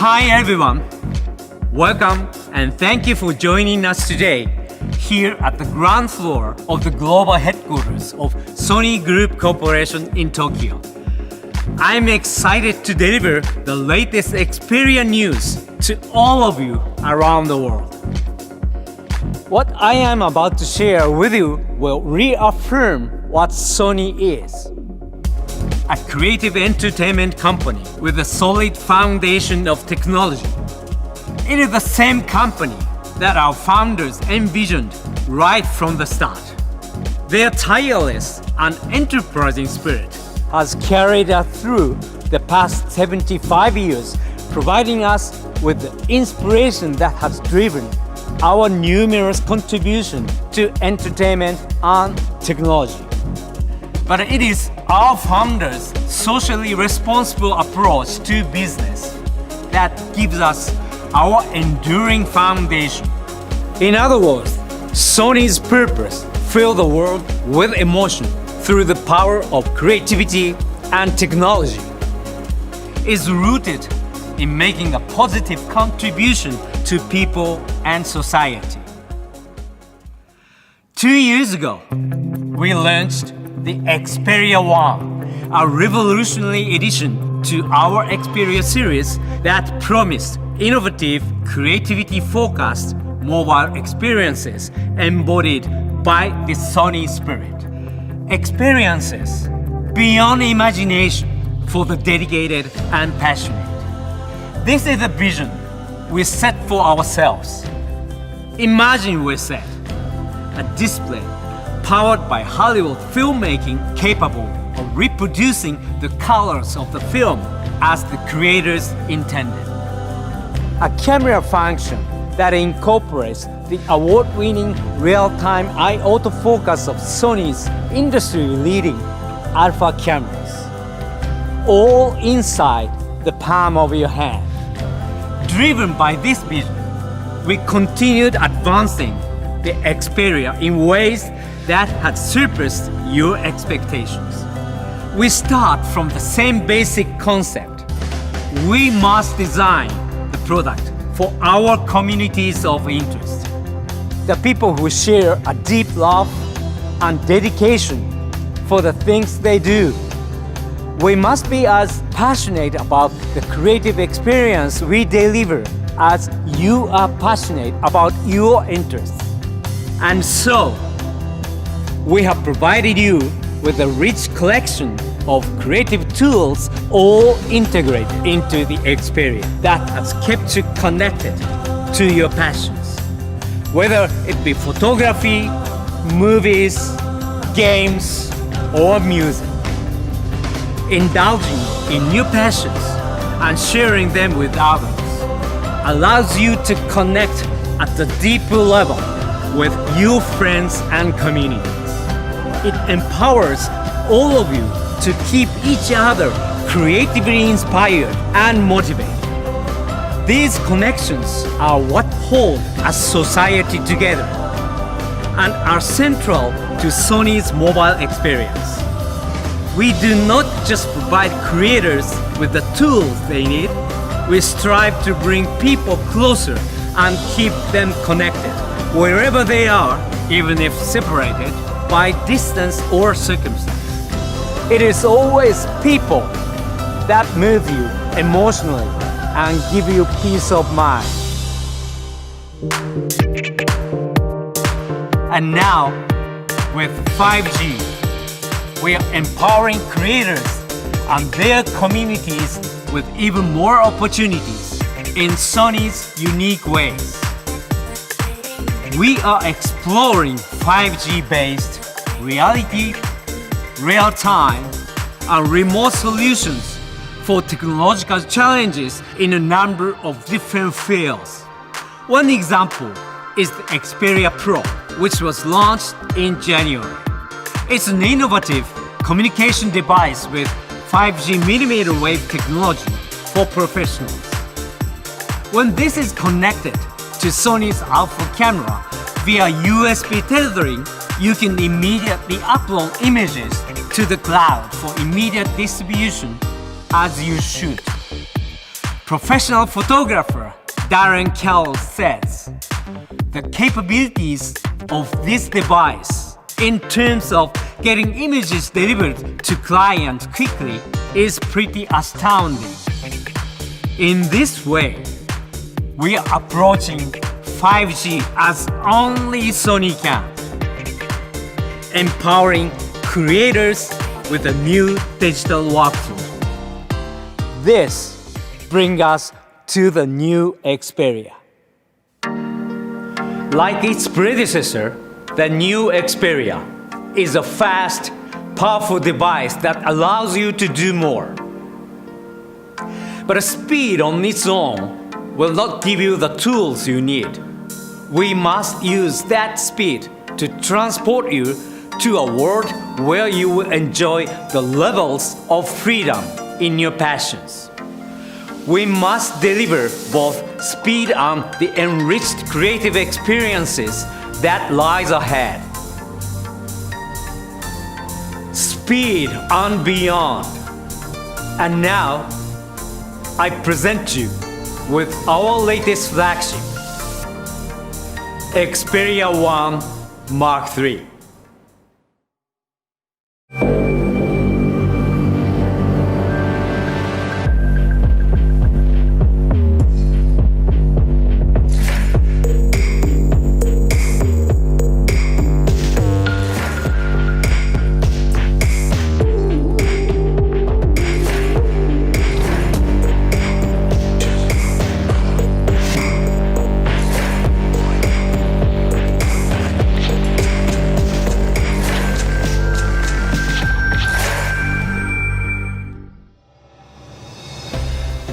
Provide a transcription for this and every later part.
Hi everyone, welcome and thank you for joining us today here at the ground floor of the global headquarters of SONY Group Corporation in Tokyo. I'm excited to deliver the latest Xperia news to all of you around the world. What I am about to share with you will reaffirm what SONY is. A creative entertainment company with a solid foundation of technology. It is the same company that our founders envisioned right from the start. Their tireless and enterprising spirit has carried us through the past 75 years, providing us with the inspiration that has driven our numerous contributions to entertainment and technology. But it is our founders' socially responsible approach to business that gives us our enduring foundation. In other words, SONY's purpose, fill the world with emotion through the power of creativity and technology, is rooted in making a positive contribution to people and society. 2 years ago, we launched the Xperia One, a revolutionary addition to our Xperia series that promised innovative, creativity-focused mobile experiences embodied by the SONY spirit. Experiences beyond imagination for the dedicated and passionate. This is the vision we set for ourselves. Imagine, we said, a display powered by Hollywood filmmaking capable of reproducing the colors of the film as the creators intended. A camera function that incorporates the award-winning real-time eye autofocus of SONY's industry-leading alpha cameras, all inside the palm of your hand. Driven by this vision, we continued advancing the Xperia in ways that had surpassed your expectations. We start from the same basic concept. We must design the product for our communities of interest. The people who share a deep love and dedication for the things they do. We must be as passionate about the creative experience we deliver as you are passionate about your interests. And so, we have provided you with a rich collection of creative tools all integrated into the Xperia that has kept you connected to your passions. Whether it be photography, movies, games, or music. Indulging in new passions and sharing them with others allows you to connect at a deeper level with your friends and communities. It empowers all of you to keep each other creatively inspired and motivated. These connections are what hold a society together and are central to SONY's mobile experience. We do not just provide creators with the tools they need, we strive to bring people closer and keep them connected wherever they are, even if separated by distance or circumstance. It is always people that move you emotionally and give you peace of mind. And now, with 5G, we are empowering creators and their communities with even more opportunities in SONY's unique ways. We are exploring 5G-based reality, real-time, and remote solutions for technological challenges in a number of different fields. One example is the Xperia Pro, which was launched in January. It's an innovative communication device with 5G millimeter wave technology for professionals. When this is connected to SONY's alpha camera via USB tethering, you can immediately upload images to the cloud for immediate distribution as you shoot. professional photographer Darren Kell says, the capabilities of this device in terms of getting images delivered to clients quickly is pretty astounding. In this way, we are approaching 5G as only Sony can, empowering creators with a new digital workflow. This brings us to the new Xperia. Like its predecessor, the new Xperia is a fast, powerful device that allows you to do more. But speed on its own will not give you the tools you need. We must use that speed to transport you to a world where you will enjoy the levels of freedom in your passions. We must deliver both speed and the enriched creative experiences that lies ahead. Speed and beyond. And now, I present you with our latest flagship, Xperia 1 Mark III.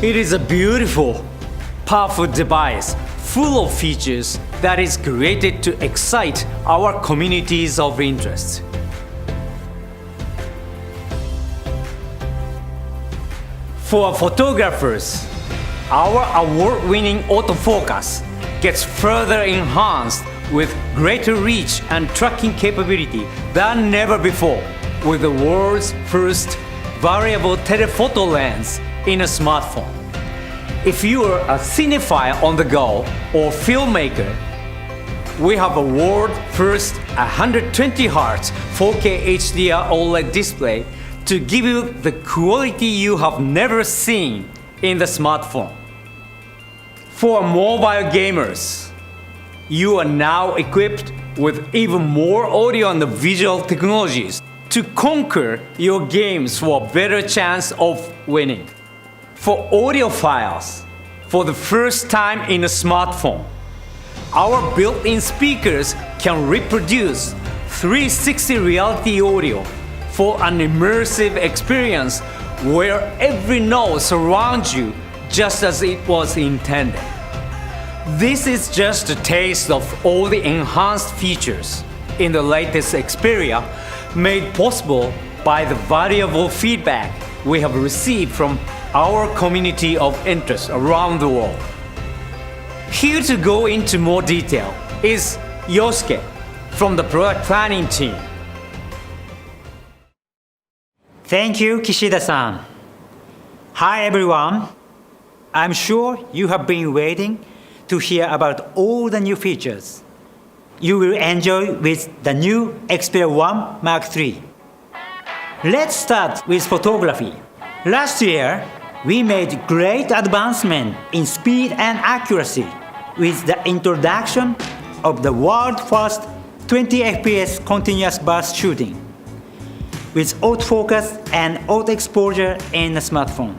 It is a beautiful, powerful device full of features that is created to excite our communities of interest. For photographers, our award-winning autofocus gets further enhanced with greater reach and tracking capability than never before with the world's first variable telephoto lens in a smartphone. If you are a cinephile on the go or filmmaker, we have a world-first 120Hz 4K HDR OLED display to give you the quality you have never seen in the smartphone. For mobile gamers, you are now equipped with even more audio and visual technologies to conquer your games for a better chance of winning. For audiophiles, for the first time in a smartphone, our built-in speakers can reproduce 360 reality audio for an immersive experience where every note surrounds you just as it was intended. This is just a taste of all the enhanced features in the latest Xperia, made possible by the valuable feedback we have received from our community of interest around the world. Here to go into more detail is Yosuke from the product planning team. Thank you, Kishida-san. Hi everyone. I'm sure you have been waiting to hear about all the new features you will enjoy with the new Xperia 1 Mark III. Let's start with photography. Last year, we made great advancement in speed and accuracy with the introduction of the world's first 20 FPS continuous burst shooting with autofocus and auto exposure in the smartphone.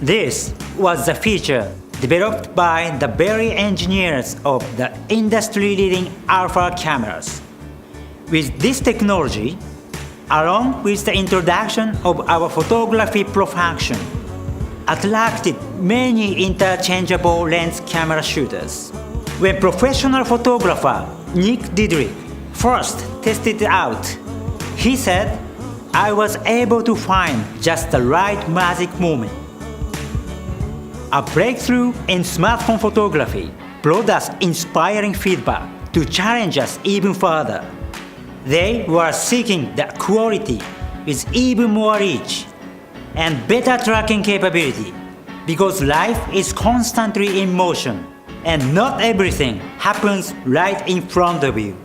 This was the feature developed by the very engineers of the industry-leading alpha cameras. With this technology, along with the introduction of our Photography Pro function, attracted many interchangeable lens camera shooters. When professional photographer Nick Didrick first tested it out, he said, "I was able to find just the right magic moment." A breakthrough in smartphone photography brought us inspiring feedback to challenge us even further. They were seeking the quality with even more reach and better tracking capability Because life is constantly in motion, and not everything happens right in front of you.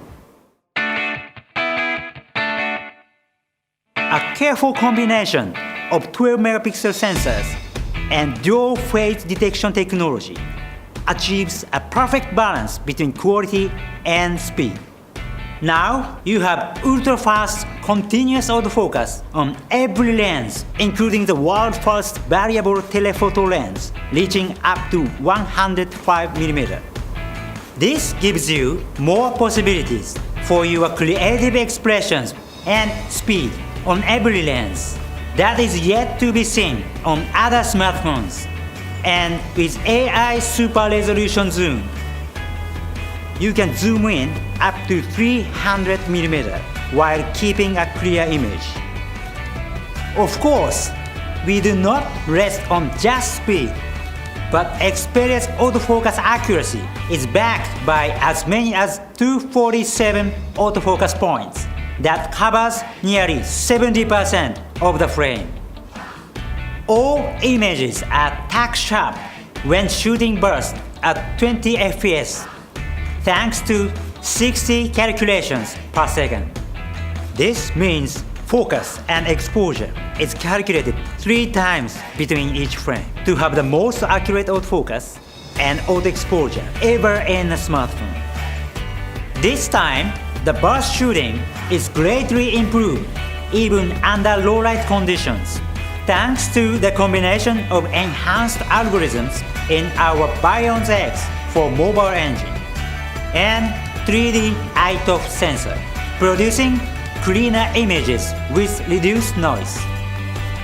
A careful combination of 12 megapixel sensors and dual phase detection technology achieves a perfect balance between quality and speed. Now you have ultra-fast continuous autofocus on every lens, including the world's first variable telephoto lens, reaching up to 105mm. This gives you more possibilities for your creative expressions and speed on every lens that is yet to be seen on other smartphones. And with AI super resolution zoom, you can zoom in up to 300mm while keeping a clear image. Of course, we do not rest on just speed, but Xperia's autofocus accuracy is backed by as many as 247 autofocus points that covers nearly 70% of the frame. All images are tack sharp when shooting bursts at 20 fps, thanks to 60 calculations per second. This means focus and exposure is calculated 3 times between each frame to have the most accurate autofocus and auto exposure ever in a smartphone. This time, the burst shooting is greatly improved even under low light conditions, thanks to the combination of enhanced algorithms in our Bionz X for mobile engine and 3D eye-top sensor, producing cleaner images with reduced noise.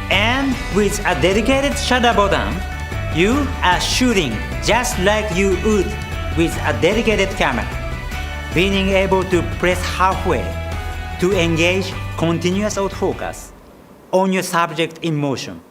And with a dedicated shutter button, you are shooting just like you would with a dedicated camera, being able to press halfway to engage continuous autofocus on your subject in motion.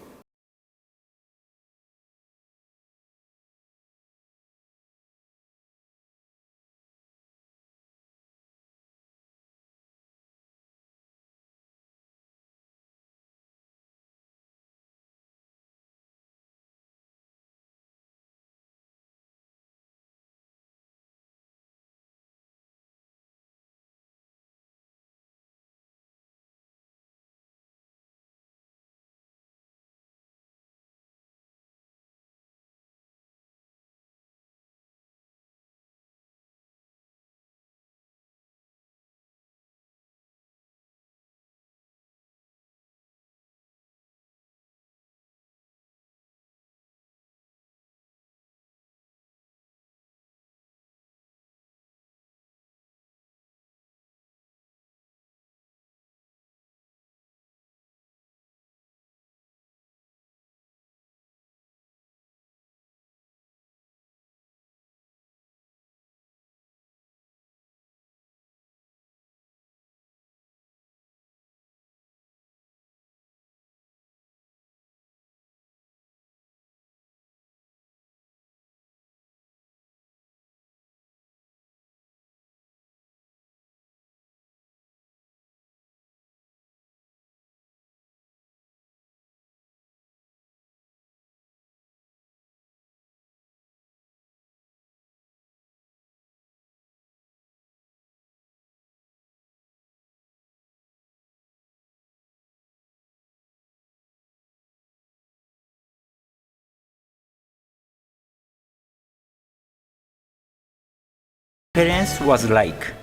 Experience was like.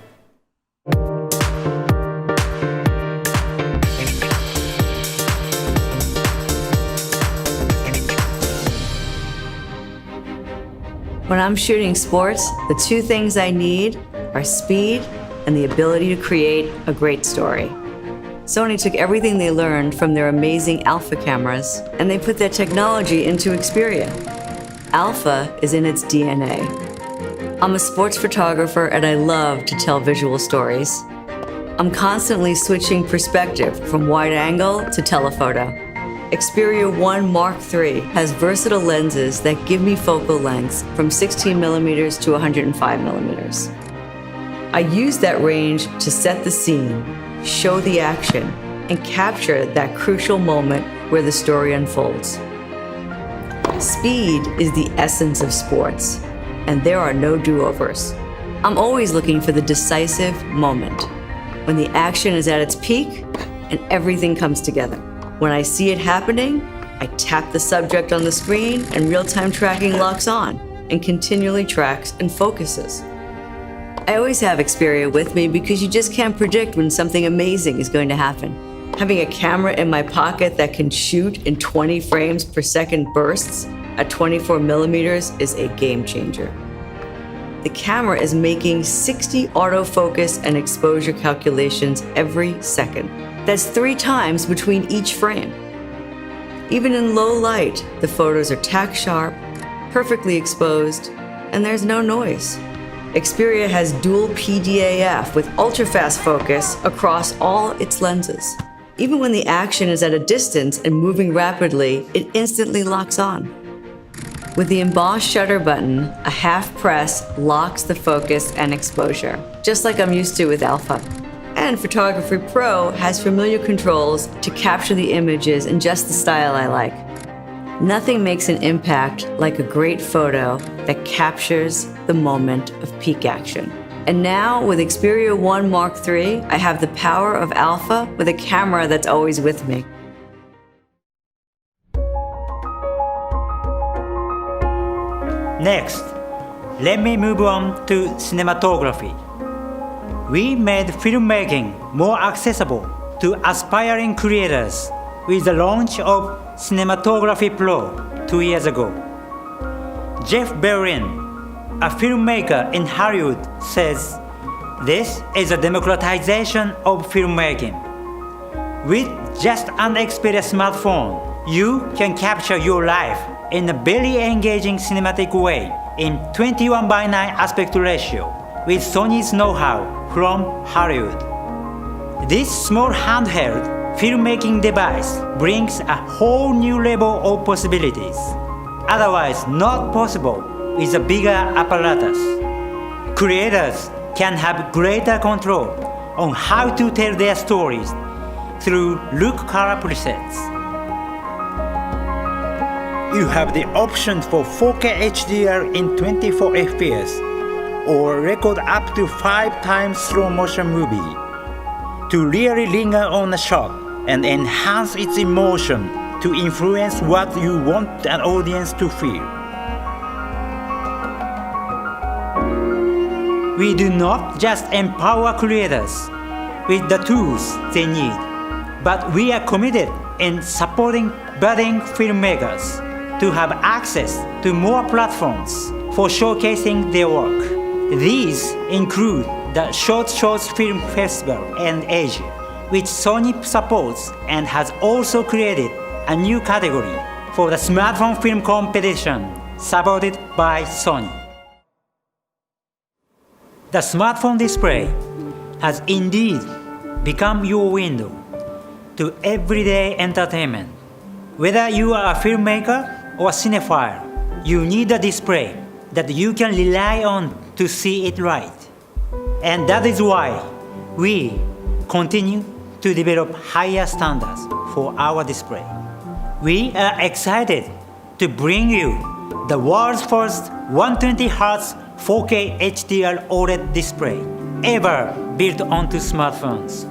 When I'm shooting sports, the 2 things I need are speed and the ability to create a great story. Sony took everything they learned from their amazing Alpha cameras and they put that technology into Xperia. Alpha is in its DNA. I'm a sports photographer and I love to tell visual stories. I'm constantly switching perspective from wide angle to telephoto. Xperia 1 Mark III has versatile lenses that give me focal lengths from 16mm to 105mm. I use that range to set the scene, show the action, and capture that crucial moment where the story unfolds. Speed is the essence of sports, and there are no do-overs. I'm always looking for the decisive moment, when the action is at its peak and everything comes together. When I see it happening, I tap the subject on the screen and real-time tracking locks on and continually tracks and focuses. I always have Xperia with me because you just can't predict when something amazing is going to happen. Having a camera in my pocket that can shoot in 20 frames per second bursts at 24 millimeters is a game changer. The camera is making 60 autofocus and exposure calculations every second. That's 3 times between each frame. Even in low light, the photos are tack sharp, perfectly exposed, and there's no noise. Xperia has dual PDAF with ultra-fast focus across all its lenses. Even when the action is at a distance and moving rapidly, it instantly locks on. With the embossed shutter button, a half press locks the focus and exposure, just like I'm used to with Alpha. And Photography Pro has familiar controls to capture the images in just the style I like. Nothing makes an impact like a great photo that captures the moment of peak action. And now, with Xperia 1 Mark III, I have the power of Alpha with a camera that's always with me. Next, let me move on to cinematography. We made filmmaking more accessible to aspiring creators with the launch of Cinematography Pro 2 years ago. Jeff Berlin, a filmmaker in Hollywood, says, "This is a democratization of filmmaking. With just an Xperia smartphone, you can capture your life in a very engaging cinematic way in 21:9 aspect ratio with Sony's know-how from Hollywood. This small handheld filmmaking device brings a whole new level of possibilities, otherwise not possible with a bigger apparatus. Creators can have greater control on how to tell their stories through look color presets. You have the option for 4K HDR in 24 FPS or record up to 5 times slow motion movie to really linger on a shot and enhance its emotion to influence what you want an audience to feel. We do not just empower creators with the tools they need, but we are committed in supporting budding filmmakers to have access to more platforms for showcasing their work. These include the Short Shorts Film Festival in Asia, which Sony supports and has also created a new category for the smartphone film competition supported by Sony. The smartphone display has indeed become your window to everyday entertainment. Whether you are a filmmaker or a cinephile, you need a display that you can rely on to see it right. And that is why we continue to develop higher standards for our display. We are excited to bring you the world's first 120Hz 4K HDR OLED display ever built onto smartphones.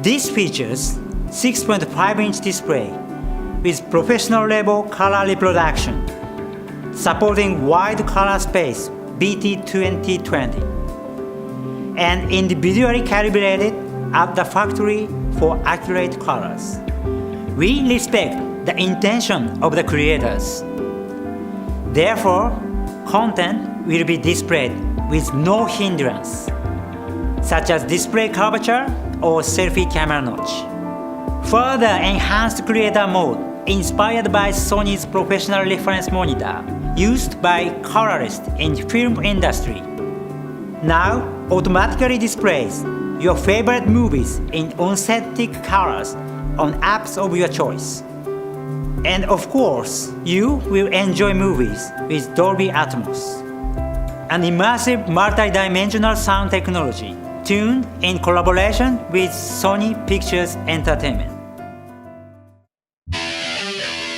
This features 6.5-inch display with professional level color reproduction, supporting wide color space BT2020, and individually calibrated at the factory for accurate colors. We respect the intention of the creators. Therefore, content will be displayed with no hindrance, such as display curvature or selfie camera notch. Further enhanced creator mode inspired by Sony's professional reference monitor used by colorists in film industry. Now automatically displays your favorite movies in authentic colors on apps of your choice. And of course, you will enjoy movies with Dolby Atmos, an immersive multi-dimensional sound technology tuned in collaboration with Sony Pictures Entertainment.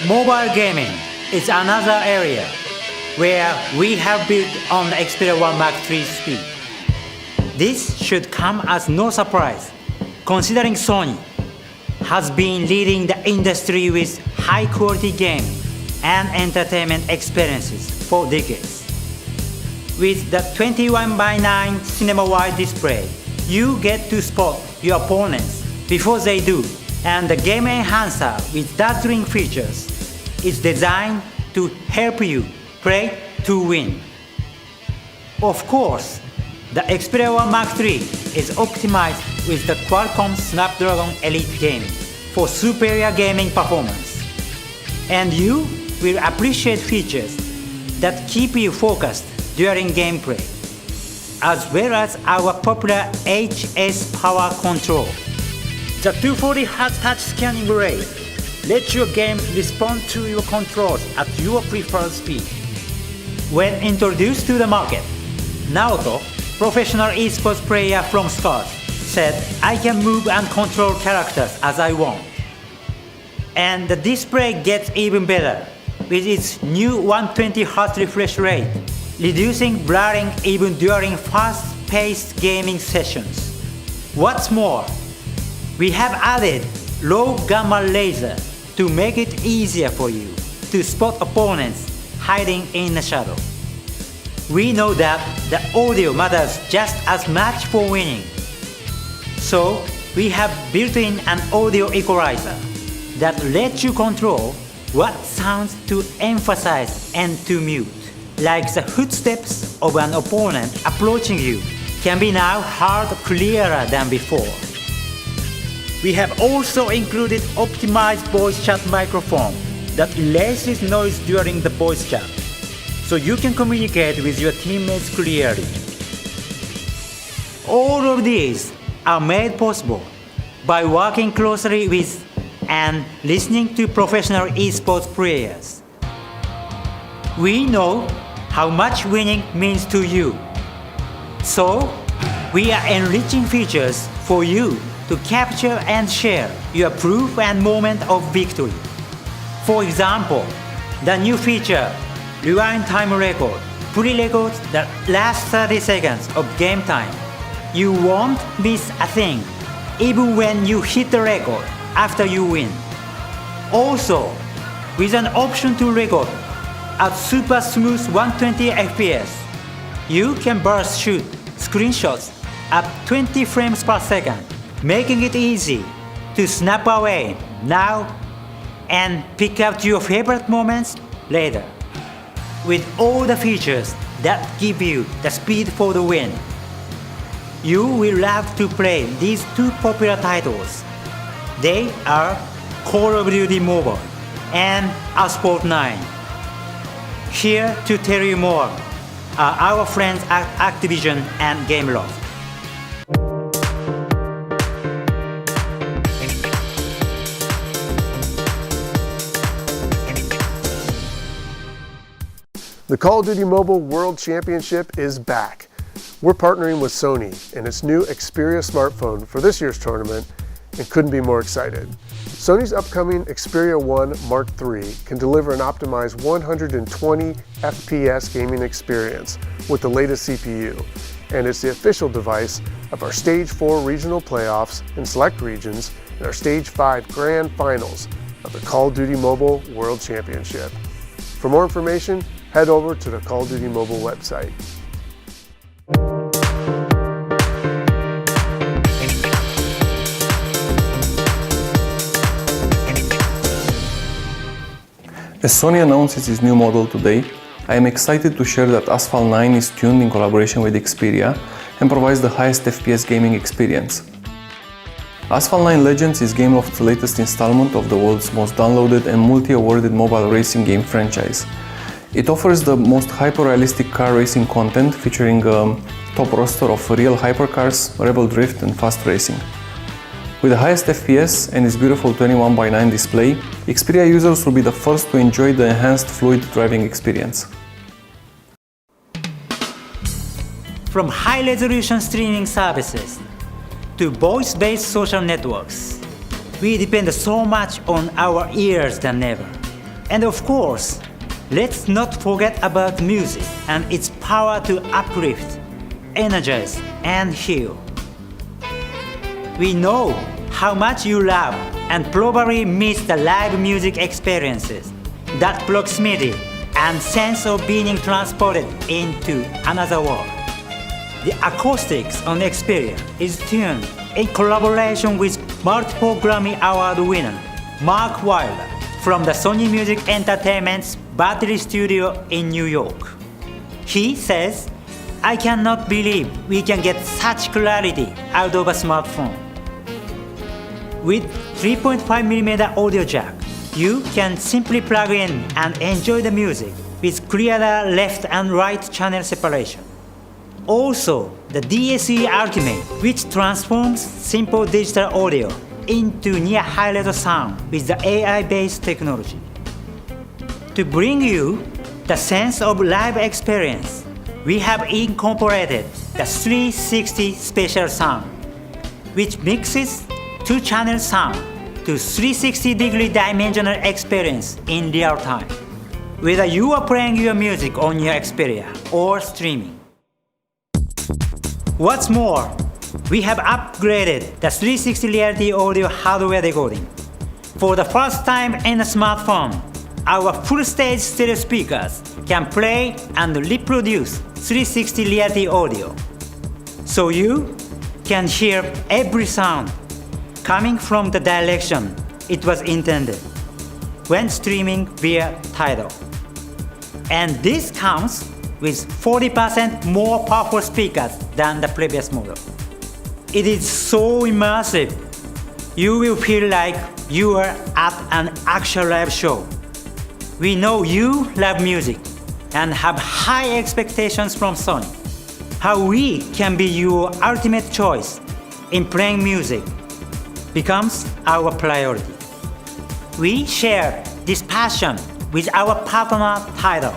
Mobile gaming is another area where we have built on the Xperia 1 Mark III speed. This should come as no surprise, considering Sony has been leading the industry with high-quality gaming and entertainment experiences for decades. With the 21:9 cinema-wide display, you get to spot your opponents before they do, and the Game Enhancer with dazzling features is designed to help you play to win. Of course, the Xperia 1 Mark III is optimized with the Qualcomm Snapdragon Elite Gaming for superior gaming performance. And you will appreciate features that keep you focused during gameplay, as well as our popular HS Power Control. The 240Hz touch scanning rate lets your games respond to your controls at your preferred speed. When introduced to the market, Naoto, professional esports player from Scott, said, "I can move and control characters as I want." And the display gets even better with its new 120Hz refresh rate, reducing blurring even during fast-paced gaming sessions. What's more, we have added low gamma laser to make it easier for you to spot opponents hiding in the shadow. We know that the audio matters just as much for winning. So we have built in an audio equalizer that lets you control what sounds to emphasize and to mute, like the footsteps of an opponent approaching you can be now heard clearer than before. We have also included optimized voice chat microphone that erases noise during the voice chat, so you can communicate with your teammates clearly. All of these are made possible by working closely with and listening to professional esports players. We know how much winning means to you, so we are enriching features for you to capture and share your proof and moment of victory. For example, the new feature, Rewind Time Record, pre-records the last 30 seconds of game time. You won't miss a thing, even when you hit the record after you win. Also, with an option to record at super smooth 120 FPS, you can burst shoot screenshots at 20 frames per second, making it easy to snap away now and pick out your favorite moments later. With all the features that give you the speed for the win, you will love to play these two popular titles. They are Call of Duty Mobile and Asphalt 9. Here to tell you more are our friends at Activision and Gameloft. The Call of Duty Mobile World Championship is back. We're partnering with Sony and its new Xperia smartphone for this year's tournament and couldn't be more excited. Sony's upcoming Xperia 1 Mark III can deliver an optimized 120 FPS gaming experience with the latest CPU, and it's the official device of our Stage 4 regional playoffs in select regions and our Stage 5 grand finals of the Call of Duty Mobile World Championship. For more information, head over to the Call of Duty Mobile website. As Sony announces its new model today, I am excited to share that Asphalt 9 is tuned in collaboration with Xperia and provides the highest FPS gaming experience. Asphalt 9 Legends is Gameloft's latest installment of the world's most downloaded and multi-awarded mobile racing game franchise. It offers the most hyper-realistic car racing content featuring a top roster of real hypercars, Rebel Drift and fast racing. With the highest FPS and its beautiful 21:9 display, Xperia users will be the first to enjoy the enhanced fluid driving experience. From high-resolution streaming services to voice-based social networks, we depend so much on our ears than ever. And of course, Let's not forget about music and its power to uplift, energize, and heal. We know how much you love and probably miss the live music experiences, that proximity and sense of being transported into another world. The acoustics on Xperia is tuned in collaboration with multiple Grammy Award winner Mark Wilder from the Sony Music Entertainment's Battery Studio in New York. He says, "I cannot believe we can get such clarity out of a smartphone." With 3.5mm audio jack, you can simply plug in and enjoy the music with clearer left and right channel separation. Also, the DSE Ultimate, which transforms simple digital audio into near high-level sound with the AI-based technology. To bring you the sense of live experience, we have incorporated the 360 Special Sound, which mixes two-channel sound to 360-degree dimensional experience in real time, whether you are playing your music on your Xperia or streaming. What's more, we have upgraded the 360 reality audio hardware decoding. For the first time in a smartphone, our full-stage stereo speakers can play and reproduce 360 reality audio, so you can hear every sound coming from the direction it was intended when streaming via Tidal. And this comes with 40% more powerful speakers than the previous model. It is so immersive, you will feel like you are at an actual live show. We know you love music and have high expectations from Sony. How we can be your ultimate choice in playing music becomes our priority. We share this passion with our partner Tidal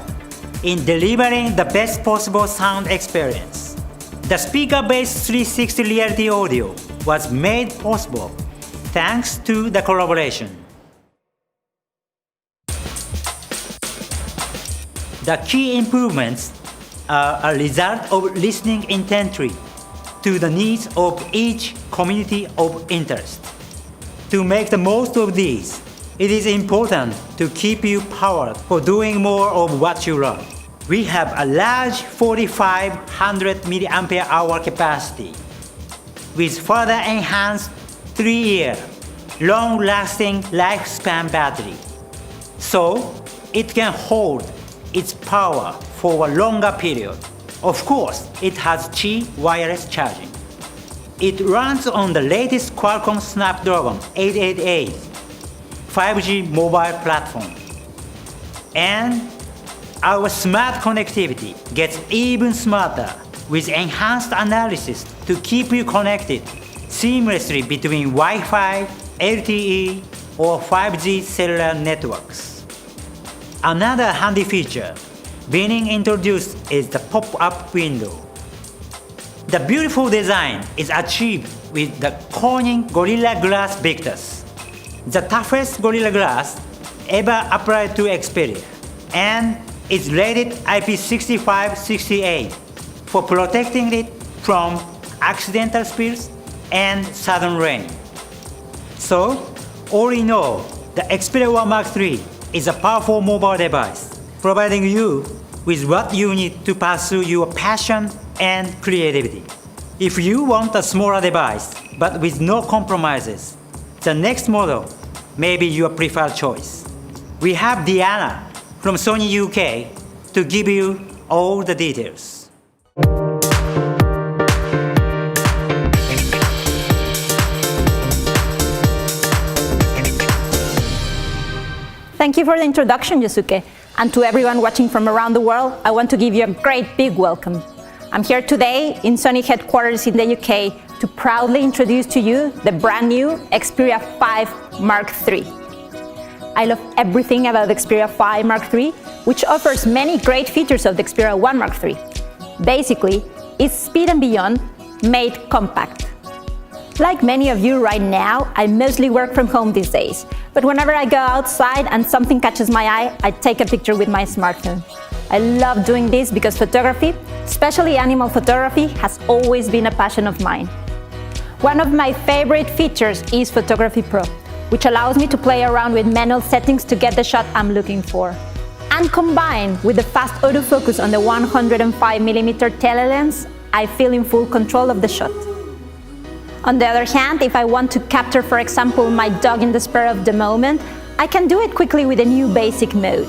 in delivering the best possible sound experience. The speaker-based 360 reality audio was made possible thanks to the collaboration. The key improvements are a result of listening intently to the needs of each community of interest. To make the most of these, it is important to keep you powered for doing more of what you love. We have a large 4500 mAh capacity with further enhanced 3-year long-lasting lifespan battery, so it can hold its power for a longer period. Of course, it has Qi wireless charging. It runs on the latest Qualcomm Snapdragon 888 5G mobile platform. And our smart connectivity gets even smarter with enhanced analysis to keep you connected seamlessly between Wi-Fi, LTE, or 5G cellular networks. Another handy feature being introduced is the pop-up window. The beautiful design is achieved with the Corning Gorilla Glass Victus, the toughest Gorilla Glass ever applied to Xperia, and it's rated IP65-68 for protecting it from accidental spills and sudden rain. So, all in all, the Xperia 1 Mark III is a powerful mobile device, providing you with what you need to pursue your passion and creativity. If you want a smaller device, but with no compromises, the next model may be your preferred choice. We have Diana from Sony UK to give you all the details. Thank you for the introduction, Yosuke. And to everyone watching from around the world, I want to give you a great big welcome. I'm here today in Sony headquarters in the UK to proudly introduce to you the brand new Xperia 5 Mark III. I love everything about the Xperia 5 Mark III, which offers many great features of the Xperia 1 Mark III. Basically, it's speed and beyond made compact. Like many of you right now, I mostly work from home these days, But whenever I go outside and something catches my eye, I take a picture with my smartphone. I love doing this because photography, especially animal photography, has always been a passion of mine. One of my favorite features is Photography Pro, which allows me to play around with manual settings to get the shot I'm looking for. And combined with the fast autofocus on the 105mm telelens, I feel in full control of the shot. On the other hand, if I want to capture, for example, my dog in the spur of the moment, I can do it quickly with a new basic mode.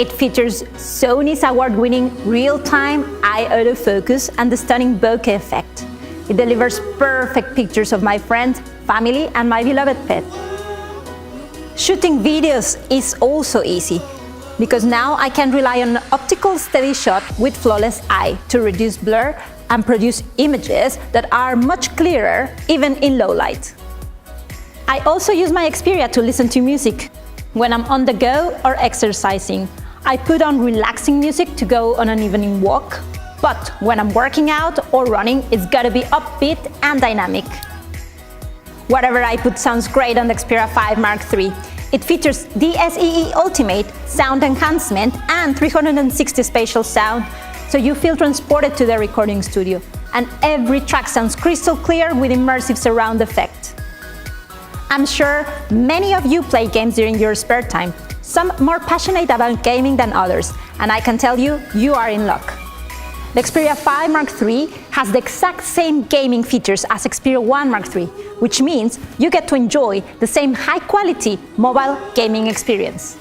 It features Sony's award-winning real-time eye autofocus and the stunning bokeh effect. It delivers perfect pictures of my friends, family, and my beloved pet. Shooting videos is also easy, because now I can rely on an optical steady shot with flawless eye to reduce blur and produce images that are much clearer even in low light. I also use my Xperia to listen to music. When I'm on the go or exercising, I put on relaxing music to go on an evening walk, but when I'm working out or running, it's gotta be upbeat and dynamic. Whatever I put sounds great on the Xperia 5 Mark III. It features DSEE Ultimate sound enhancement and 360 spatial sound, so you feel transported to the recording studio, and every track sounds crystal clear with immersive surround effect. I'm sure many of you play games during your spare time, some more passionate about gaming than others, and I can tell you, you are in luck. The Xperia 5 Mark III has the exact same gaming features as Xperia 1 Mark III, which means you get to enjoy the same high-quality mobile gaming experience.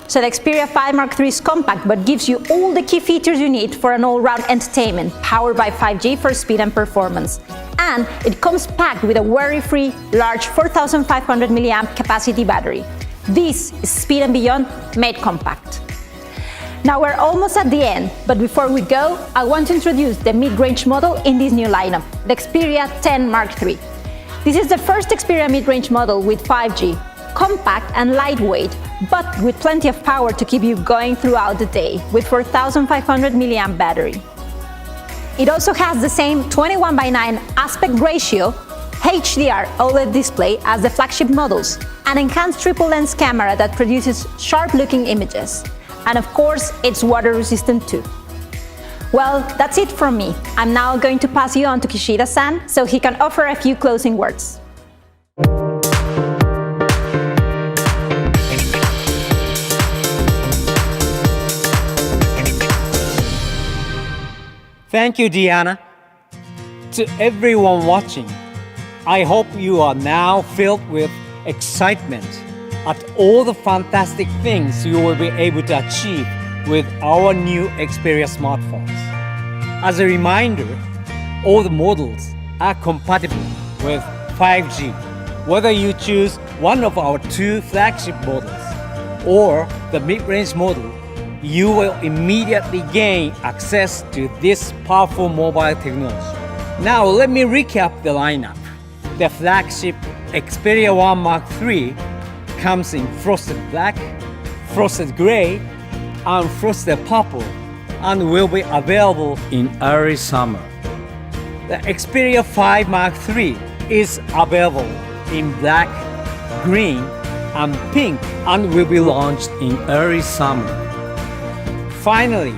So the Xperia 5 Mark III is compact but gives you all the key features you need for an all-round entertainment, powered by 5G for speed and performance. And it comes packed with a worry-free, large 4500 mAh capacity battery. This is speed and beyond made compact. Now we're almost at the end, but before we go, I want to introduce the mid-range model in this new lineup, the Xperia 10 Mark III. This is the first Xperia mid-range model with 5G, compact and lightweight, but with plenty of power to keep you going throughout the day, with 4500 mAh battery. It also has the same 21:9 aspect ratio HDR OLED display as the flagship models, an enhanced triple lens camera that produces sharp-looking images. And of course, it's water-resistant too. Well, that's it from me. I'm now going to pass you on to Kishida-san so he can offer a few closing words. Thank you, Diana. To everyone watching, I hope you are now filled with excitement at all the fantastic things you will be able to achieve with our new Xperia smartphones. As a reminder, all the models are compatible with 5G. Whether you choose one of our two flagship models or the mid-range model, you will immediately gain access to this powerful mobile technology. Now let me recap the lineup. The flagship Xperia 1 Mark III comes in frosted black, frosted gray, and frosted purple, and will be available in early summer. The Xperia 5 Mark III is available in black, green, and pink, and will be launched in early summer. Finally,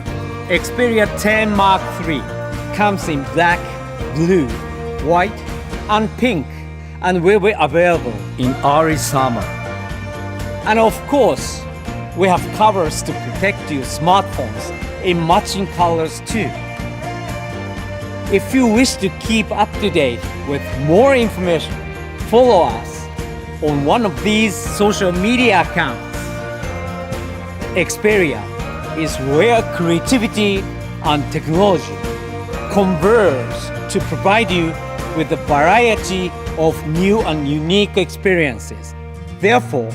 Xperia 10 Mark III comes in black, blue, white, and pink, and will be available in early summer. And of course, we have covers to protect your smartphones in matching colors too. If you wish to keep up to date with more information, follow us on one of these social media accounts. Xperia is where creativity and technology converge to provide you with a variety of new and unique experiences. Therefore,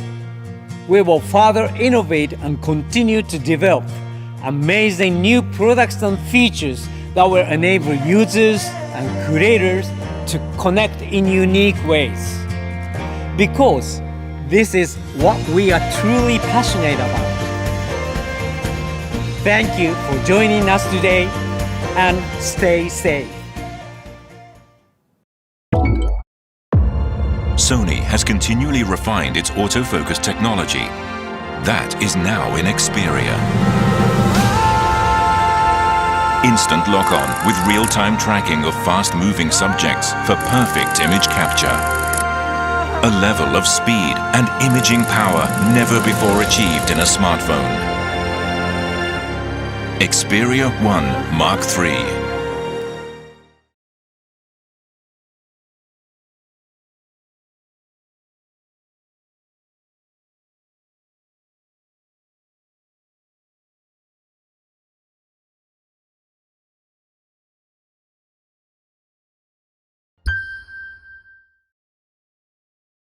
we will further innovate and continue to develop amazing new products and features that will enable users and creators to connect in unique ways. Because this is what we are truly passionate about. Thank you for joining us today, and stay safe. Sony has continually refined its autofocus technology. That is now in Xperia. Instant lock-on with real-time tracking of fast-moving subjects for perfect image capture. A level of speed and imaging power never before achieved in a smartphone. Xperia 1 Mark III.